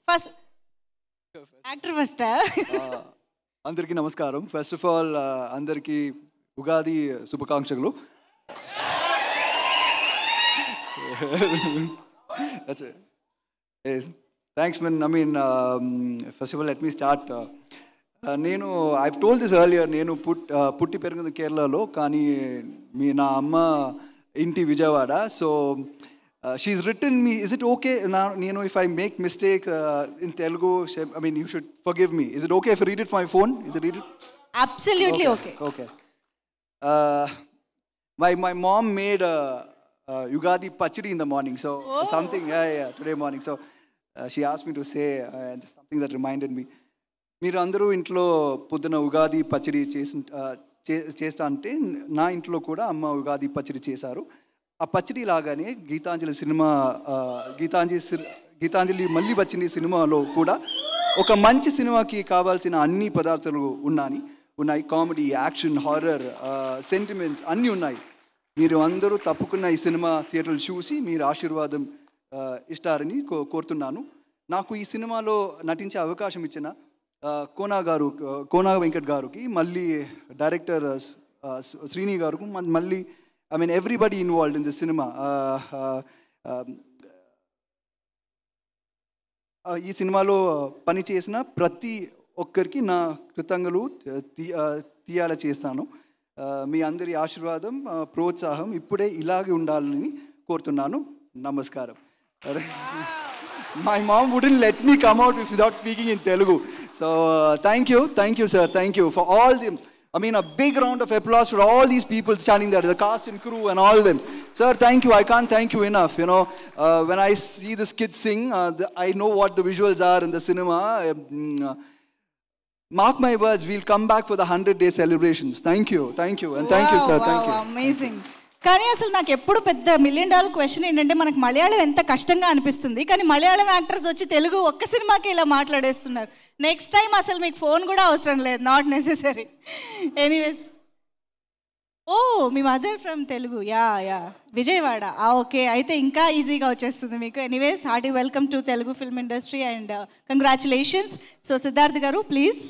First actor first. అందరికీ నమస్కారం. First of all అందరికీ ఉగాది శుభాకాంక్షలు. That's it. Yes. Thanks, man. I mean, first of all, let me start. I've told this earlier. నేను పుట్టి పెరిగింది కేరళలో, కానీ నా అమ్మ ఇంటి Vijayawada. So she's written me. Is it okay now? If I make mistakes in Telugu, I mean, you should forgive me. Is it okay if I read it from my phone? Is it read it? Absolutely okay. Okay. My mom made Ugadi pachadi in the morning. So something, today morning. So she asked me to say something that reminded me. మీరు అందరూ ఇంట్లో పొద్దున ఉగాది పచ్చడి చేస్తా అంటే నా ఇంట్లో కూడా అమ్మ ఉగాది పచ్చడి చేశారు. ఆ పచ్చడి లాగానే గీతాంజలి మళ్ళీ వచ్చిన సినిమాలో కూడా ఒక మంచి సినిమాకి కావాల్సిన అన్ని పదార్థాలు ఉన్నాయి. కామెడీ, యాక్షన్, హారర్, సెంటిమెంట్స్ అన్నీ ఉన్నాయి. మీరు అందరూ తప్పకుండా ఈ సినిమా థియేటర్లు చూసి మీరు ఆశీర్వాదం ఇస్తారని కోరుతున్నాను. నాకు ఈ సినిమాలో నటించే అవకాశం ఇచ్చిన కోనా వెంకట్ గారికి, మళ్ళీ డైరెక్టర్ శ్రీని గారికి, మళ్ళీ I mean, everybody involved in the cinema. ఈ సినిమాలో పనిచేసిన ప్రతి ఒక్కరికి నా కృతజ్ఞతలు తీయాల చేస్తాను. మీ అందరి ఆశీర్వాదం, ప్రోత్సాహం ఇప్పుడే ఇలాగే ఉండాలని కోరుతున్నాను. నమస్కారం. My mom wouldn't let me come out without speaking in Telugu. So thank you sir, thank you for all the, I mean, a big round of applause for all these people standing there, the cast and crew and all them. Sir, thank you. I can't thank you enough. When I see this kid sing, I know what the visuals are in the cinema. Mark my words, we'll come back for the 100-day celebrations. Thank you, and thank you, sir. Thank you. Amazing. కానీ అసలు నాకు ఎప్పుడు పెద్ద $1 million question ఏంటంటే, మనకు మలయాళం ఎంత కష్టంగా అనిపిస్తుంది, కానీ మలయాళం యాక్టర్స్ వచ్చి తెలుగు ఒక్క సినిమాకి ఇలా మాట్లాడేస్తున్నారు. నెక్స్ట్ టైం అసలు మీకు ఫోన్ కూడా అవసరం లేదు, not necessary. Anyways, me mother from Telugu. Yeah Vijayawada. Okay, అయితే ఇంకా ఈజీగా వచ్చేస్తుంది మీకు. Anyways, hearty welcome to Telugu film industry and congratulations. So Siddharth గారు, ప్లీజ్.